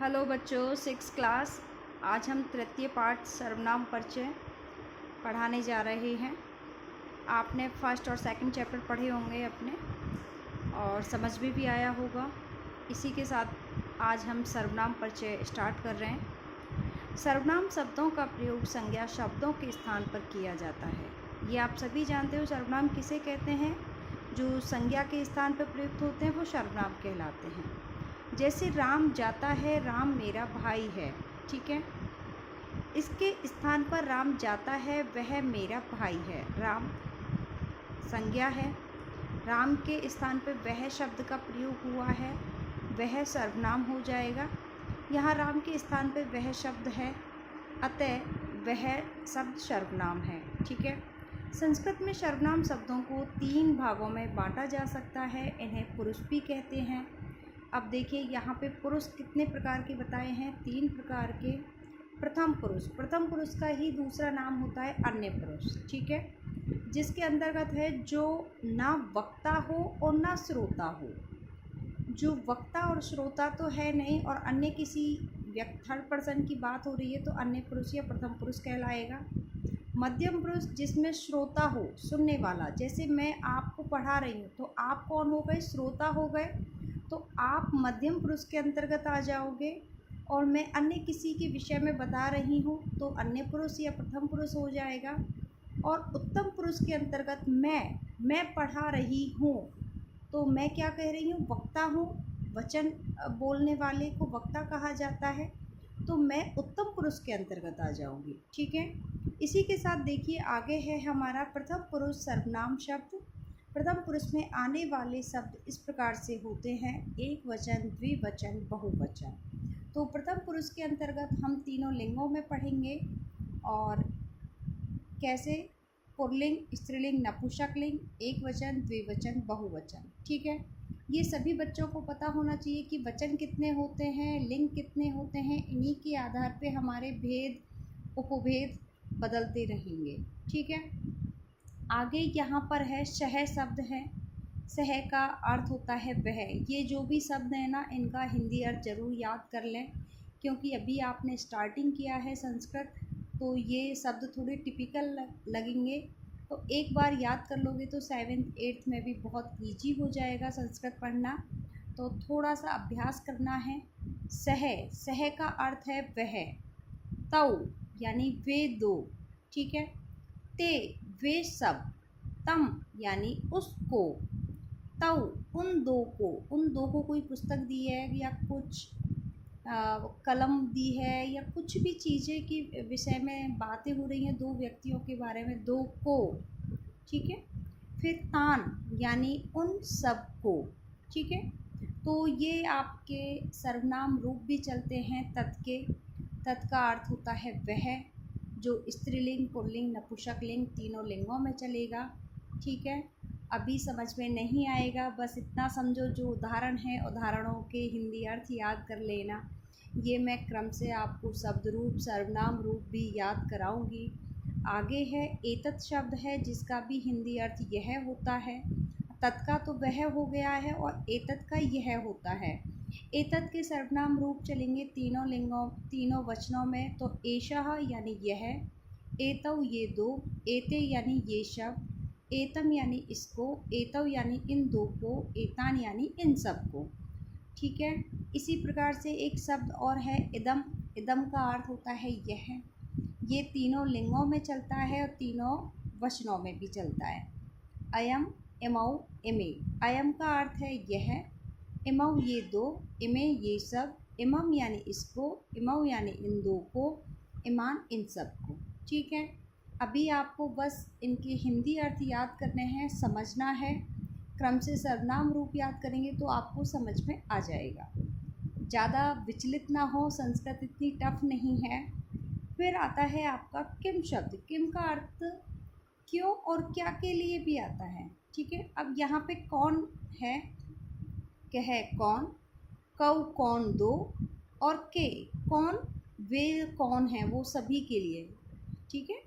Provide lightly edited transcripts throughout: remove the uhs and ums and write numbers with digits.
Hello बच्चों, 6 class. आज हम तृतीय पाठ सर्वनाम परिचय पढ़ाने जा रहे हैं। आपने फर्स्ट और सेकंड चैप्टर पढ़े होंगे अपने और समझ में भी आया होगा। इसी के साथ आज हम सर्वनाम परिचय स्टार्ट कर रहे हैं। सर्वनाम शब्दों का प्रयोग संज्ञा शब्दों के स्थान पर किया जाता है। ये आप सभी जानते हो सर्वनाम किसे कहते हैं। जो संज्ञा के स्थान पर प्रयुक्त होते हैं वो सर्वनाम कहलाते हैं। जैसे राम जाता है, राम मेरा भाई है, ठीक है। इसके स्थान पर राम जाता है, वह मेरा भाई है। राम संज्ञा है, राम के स्थान पर वह शब्द का प्रयोग हुआ है, वह सर्वनाम हो जाएगा। यहाँ राम के स्थान पर वह शब्द है, अतः वह शब्द सर्वनाम है, ठीक है। संस्कृत में सर्वनाम शब्दों को 3 भागों में बांटा जा सकता है। इन्हें पुरुष भी कहते हैं। अब देखिए यहाँ पे पुरुष कितने प्रकार के बताए हैं, 3 प्रकार के। प्रथम पुरुष का ही दूसरा नाम होता है अन्य पुरुष, ठीक है। जिसके अंतर्गत है जो ना वक्ता हो और ना श्रोता हो। जो वक्ता और श्रोता तो है नहीं और अन्य किसी थर्ड पर्सन की बात हो रही है तो अन्य पुरुष या प्रथम पुरुष कहलाएगा। मध्यम पुरुष जिसमें श्रोता हो, सुनने वाला। जैसे मैं आपको पढ़ा रही हूँ तो आप कौन हो गए, श्रोता हो गए, तो आप मध्यम पुरुष के अंतर्गत आ जाओगे। और मैं अन्य किसी के विषय में बता रही हूँ तो अन्य पुरुष या प्रथम पुरुष हो जाएगा। और उत्तम पुरुष के अंतर्गत मैं पढ़ा रही हूँ तो मैं क्या कह रही हूँ, वक्ता हूँ। वचन बोलने वाले को वक्ता कहा जाता है, तो मैं उत्तम पुरुष के अंतर्गत आ जाऊँगी, ठीक है। इसी के साथ देखिए आगे है हमारा प्रथम पुरुष सर्वनाम शब्द। प्रथम पुरुष में आने वाले शब्द इस प्रकार से होते हैं, एक वचन, द्विवचन, बहुवचन। तो प्रथम पुरुष के अंतर्गत हम तीनों लिंगों में पढ़ेंगे और कैसे, पुल्लिंग, स्त्रीलिंग, नपुंसकलिंग, एक वचन, द्विवचन, बहुवचन, ठीक है। ये सभी बच्चों को पता होना चाहिए कि वचन कितने होते हैं, लिंग कितने होते हैं। इन्हीं के आधार पे हमारे भेद उपभेद बदलते रहेंगे, ठीक है। आगे यहाँ पर है सह शब्द है। सह का अर्थ होता है वह। ये जो भी शब्द है ना, इनका हिंदी अर्थ ज़रूर याद कर लें, क्योंकि अभी आपने स्टार्टिंग किया है संस्कृत, तो ये शब्द थोड़े टिपिकल लगेंगे। तो एक बार याद कर लोगे तो 7th 8th में भी बहुत ईजी हो जाएगा संस्कृत पढ़ना। तो थोड़ा सा अभ्यास करना है। सह का अर्थ है वह। तौ यानी वे दो, ठीक है। ते वे सब। तम यानी उसको। तौ उन दो को कोई पुस्तक दी है या कुछ कलम दी है या कुछ भी चीज़ें की विषय में बातें हो रही हैं, 2 व्यक्तियों के बारे में, 2 को, ठीक है। फिर तान यानी उन सब को, ठीक है। तो ये आपके सर्वनाम रूप भी चलते हैं तत् के। तत् का अर्थ होता है वह, जो स्त्रीलिंग, पुल्लिंग, नपुंसकलिंग तीनों लिंगों में चलेगा, ठीक है। अभी समझ में नहीं आएगा, बस इतना समझो जो उदाहरण है उदाहरणों के हिंदी अर्थ याद कर लेना। ये मैं क्रम से आपको शब्द रूप, सर्वनाम रूप भी याद कराऊंगी। आगे है एतत् शब्द है, जिसका भी हिंदी अर्थ यह होता है। तत् का तो वह हो गया है और एतत् का यह होता है। एतत् के सर्वनाम रूप चलेंगे तीनों लिंगों, तीनों वचनों में। तो एषः यानी यह, एतौ ये 2, एते यानी ये शब्द, एतम यानी इसको, एतौ यानी इन 2 को, एतान यानी इन सब को, ठीक है। इसी प्रकार से एक शब्द और है इदम। इदम का अर्थ होता है यह। ये तीनों लिंगों में चलता है और तीनों वचनों में भी चलता है। अयम, इमौ, इमे। अयम का अर्थ है यह, इमौ ये 2, इमे ये सब, इमम यानी इसको, इमौ यानी इन 2 को, इमान इन सब को, ठीक है। अभी आपको बस इनके हिंदी अर्थ याद करने हैं, समझना है। क्रम से सर्वनाम रूप याद करेंगे तो आपको समझ में आ जाएगा। ज़्यादा विचलित ना हो, संस्कृत इतनी टफ नहीं है। फिर आता है आपका किम शब्द। किम का अर्थ क्यों और क्या के लिए भी आता है, ठीक है। अब यहाँ पे कौन है, कह कौन, कौ कौन 2, और के कौन, वे कौन है, वो सभी के लिए, ठीक है।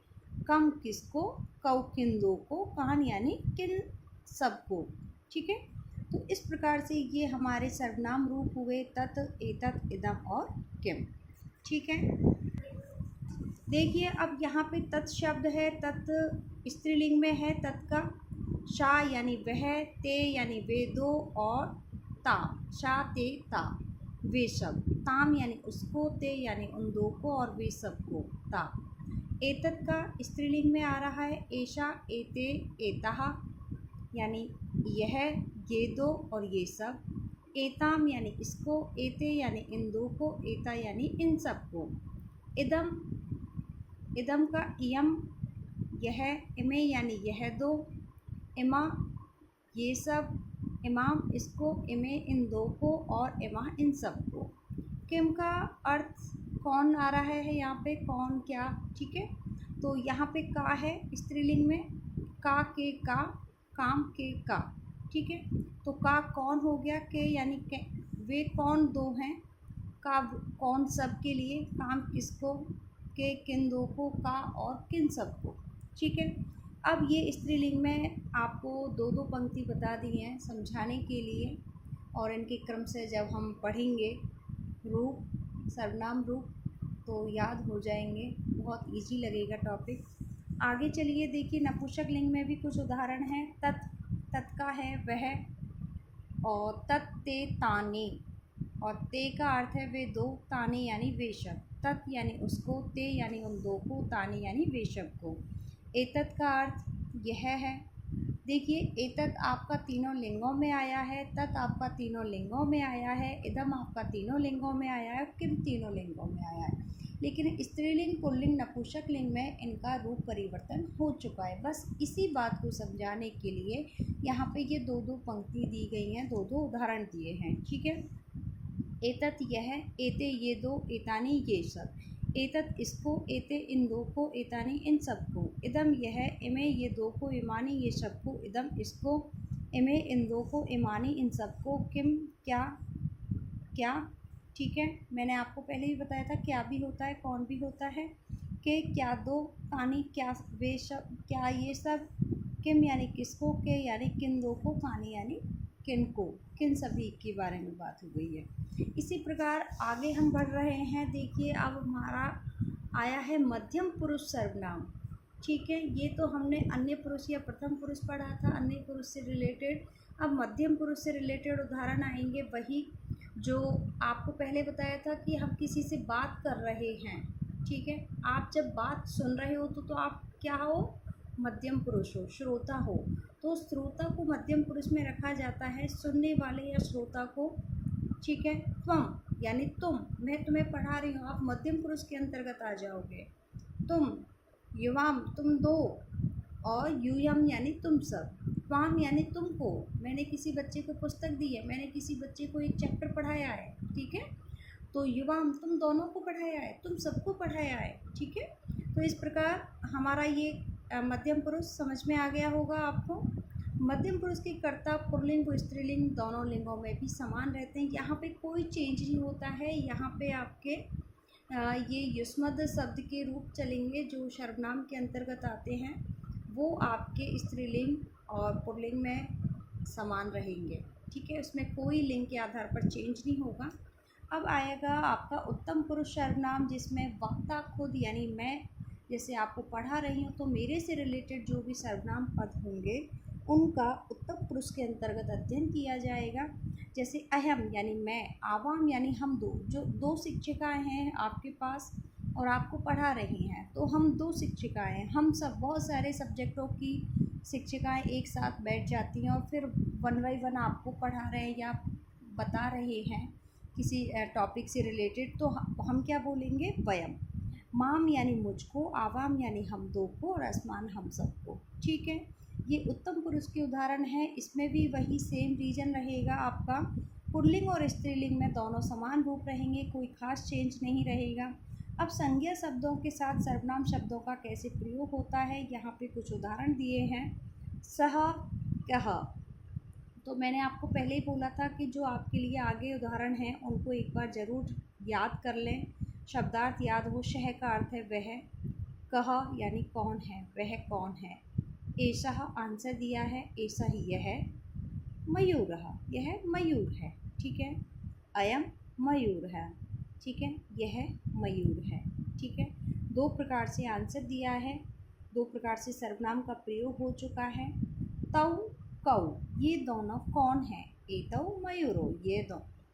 कम किसको, कौ किन 2 को, कान यानी किन सबको, ठीक है। तो इस प्रकार से ये हमारे सर्वनाम रूप हुए तत्, एतत्, इदम और किम। ठीक है, देखिए अब यहाँ पे तत् शब्द है, तत् स्त्रीलिंग में है, तत् का शा यानी वह, ते यानी वे दो, और ता, शा ते ता वे सब, ताम यानी उसको, ते यानी उन दो को, और वे सब को, ता। एतत् का स्त्रीलिंग में आ रहा है एषा, एते, एताः यानी यह, ये दो और ये सब। एताम यानी इसको, एते यानी इन दो को, एता यानी इन सब को। इदम, इदम का इयम यह, इमे यानी यह दो, इमा ये सब, इमाम इसको, इमे इन दो को, और इमा इन सब को। किम का अर्थ कौन आ रहा है यहाँ पे, कौन क्या। ठीक है, तो यहाँ पे का है स्त्रीलिंग में, का के का, काम के का। ठीक है, तो का कौन हो गया, के यानी के, वे कौन दो हैं, का कौन सब के लिए, काम किसको, के किन दो को, का और किन सब को। ठीक है, अब ये स्त्रीलिंग में आपको दो दो पंक्ति बता दी हैं समझाने के लिए, और इनके क्रम से जब हम पढ़ेंगे रूप, सर्वनाम रूप, तो याद हो जाएंगे, बहुत इजी लगेगा टॉपिक। आगे चलिए, देखिए नपुंसक लिंग में भी कुछ उदाहरण हैं। तत्, तत् का है वह, और तत् ते ताने, और ते का अर्थ है वे दो, ताने यानी वे सब। तत् यानी उसको, ते यानी उन दो को, ताने यानी वे सब को। एतत् का अर्थ यह है। देखिए एतत् आपका तीनों लिंगों में आया है, तत् आपका तीनों लिंगों में आया है, इदम आपका तीनों लिंगों में आया है, किम तीनों लिंगों में आया है। लेकिन स्त्रीलिंग, पुल्लिंग, नपुंसक लिंग में इनका रूप परिवर्तन हो चुका है। बस इसी बात को समझाने के लिए यहाँ पे ये दो दो पंक्ति दी गई हैं, दो दो उदाहरण दिए हैं। ठीक है, एतत् यह, एते ये दो, एतानी ये सब। एतत् इसको, एते इन दो को, एतानी इन सब को। इदम यह, इमे ये दो को, इमानी ये सब को, इदम इसको, इमे इन दो को, इमानी इन सब को। किम क्या, क्या। ठीक है, मैंने आपको पहले ही बताया था क्या भी होता है, कौन भी होता है। के क्या दो, तानी क्या वे सब, क्या ये सब। किम यानी किसको, के यानी किन दो को, कानी यानी किन को, किन सभी के बारे में बात हो गई है। इसी प्रकार आगे हम बढ़ रहे हैं। देखिए अब हमारा आया है मध्यम पुरुष सर्वनाम। ठीक है, ये तो हमने अन्य पुरुष या प्रथम पुरुष पढ़ा था, अन्य पुरुष से रिलेटेड। अब मध्यम पुरुष से रिलेटेड उदाहरण आएंगे, वही जो आपको पहले बताया था कि हम किसी से बात कर रहे हैं। ठीक है, आप जब बात सुन रहे हो तो आप क्या हो, मध्यम पुरुष हो, श्रोता हो। तो श्रोता को मध्यम पुरुष में रखा जाता है, सुनने वाले या श्रोता को। ठीक है, त्वम यानी तुम, मैं तुम्हें पढ़ा रही हूँ, आप मध्यम पुरुष के अंतर्गत आ जाओगे। तुम, युवाम तुम दो, और यूयम यानी तुम सब। त्वाम यानी तुमको, मैंने किसी बच्चे को पुस्तक दी है, मैंने किसी बच्चे को एक चैप्टर पढ़ाया है। ठीक है, तो युवाम तुम दोनों को पढ़ाया है, तुम सबको पढ़ाया है। ठीक है, तो इस प्रकार हमारा ये मध्यम पुरुष समझ में आ गया होगा आपको। मध्यम पुरुष के कर्ता पुल्लिंग व स्त्रीलिंग दोनों लिंगों में भी समान रहते हैं, यहाँ पे कोई चेंज नहीं होता है। यहाँ पे आपके ये युष्मद् शब्द के रूप चलेंगे जो सर्वनाम के अंतर्गत आते हैं, वो आपके स्त्रीलिंग और पुल्लिंग में समान रहेंगे। ठीक है, उसमें कोई लिंग के आधार पर चेंज नहीं होगा। अब आएगा आपका उत्तम पुरुष सर्वनाम, जिसमें वक्ता खुद यानी मैं, जैसे आपको पढ़ा रही हूँ, तो मेरे से रिलेटेड जो भी सर्वनाम पद होंगे उनका उत्तम पुरुष के अंतर्गत अध्ययन किया जाएगा। जैसे अहम यानी मैं, आवाम यानी हम दो, जो दो शिक्षिकाएं हैं आपके पास और आपको पढ़ा रही हैं, तो हम दो शिक्षिकाएं हैं। हम सब बहुत सारे सब्जेक्टों की शिक्षिकाएं एक साथ बैठ जाती हैं और फिर वन बाई वन आपको पढ़ा रहे हैं या बता रहे हैं किसी टॉपिक से रिलेटेड, तो हम क्या बोलेंगे, वयम। माम यानी मुझको, आवाम यानी हम दो को, और आसमान हम सबको। ठीक है, ये उत्तम पुरुष के उदाहरण है। इसमें भी वही सेम रीजन रहेगा आपका। पुल्लिंग और स्त्रीलिंग में दोनों समान रूप रहेंगे, कोई खास चेंज नहीं रहेगा। अब संज्ञा शब्दों के साथ सर्वनाम शब्दों का कैसे प्रयोग होता है, यहाँ पे कुछ उदाहरण दिए हैं। सह, कह, तो मैंने आपको पहले ही बोला था कि जो आपके लिए आगे उदाहरण हैं उनको एक बार ज़रूर याद कर लें, शब्दार्थ याद हो। शह का अर्थ है वह, कह यानी कौन है, वह कौन है। ऐसा आंसर दिया है, ऐसा ही यह है। मयूरः, यह मयूर है, ठीक है। अयम मयूरः, ठीक है, यह मयूर है, ठीक है। दो प्रकार से आंसर दिया है, दो प्रकार से सर्वनाम का प्रयोग हो चुका है। तौ कौ, ये दोनों कौन है? एतौ मयूरो,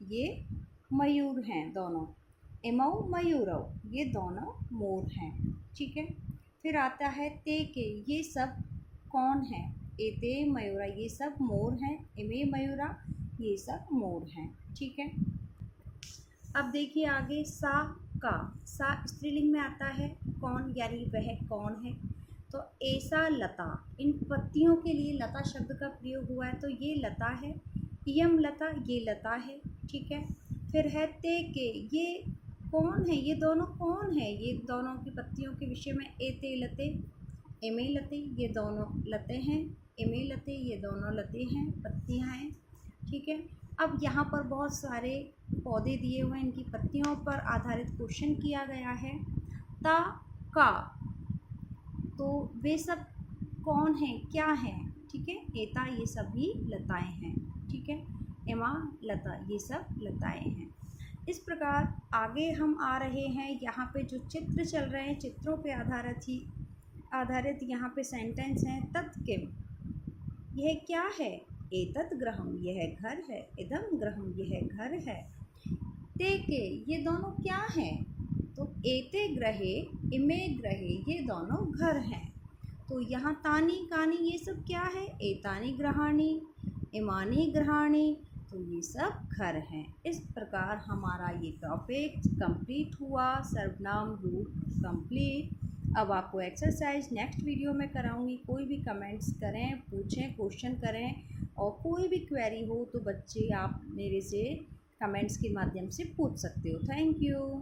ये मयूर हैं दोनों। इमौ मयूरौ, ये दोनों मोर हैं, ठीक है। फिर आता है ते के, ये सब कौन है? एते मयूरा, ये सब मोर हैं। इमे मयूरा, ये सब मोर हैं, ठीक है। अब देखिए आगे सा का, सा स्त्रीलिंग में आता है कौन, यानी वह कौन है। तो ऐसा लता, इन पत्तियों के लिए लता शब्द का प्रयोग हुआ है, तो ये लता है। इयम लता, ये लता है, ठीक है। फिर है ते के, ये कौन है, ये दोनों कौन है? ये दोनों की पत्तियों के विषय में एते लते, एमे लते, ये दोनों लते हैं। एमे लते, ये दोनों लते हैं, पत्तियां हैं, ठीक है। अब यहाँ पर बहुत सारे पौधे दिए हुए हैं, इनकी पत्तियों पर आधारित क्वेश्चन किया गया है। ता का, तो वे सब कौन हैं, क्या हैं, ठीक है। एता, ये सभी लताएं हैं, ठीक है। एमा लता, ये सब लताएं हैं। इस प्रकार आगे हम आ रहे हैं, यहाँ पे जो चित्र चल रहे हैं, चित्रों पे आधारित यहाँ पे सेंटेंस हैं। तत् किम, यह क्या है? एतत् गृहम्, यह घर है। इदं गृहम्, यह घर है। ते के, ये दोनों क्या हैं? तो एते गृहे, इमे गृहे, ये दोनों घर हैं। तो यहाँ तानी कानी, ये सब क्या है? एतानी गृहाणि, इमानी गृहाणि, तो ये सब घर हैं। इस प्रकार हमारा ये टॉपिक कंप्लीट हुआ, सर्वनाम रूप कंप्लीट। अब आपको एक्सरसाइज नेक्स्ट वीडियो में कराऊंगी। कोई भी कमेंट्स करें, पूछें, क्वेश्चन करें, और कोई भी क्वेरी हो तो बच्चे आप मेरे से कमेंट्स के माध्यम से पूछ सकते हो। Thank you.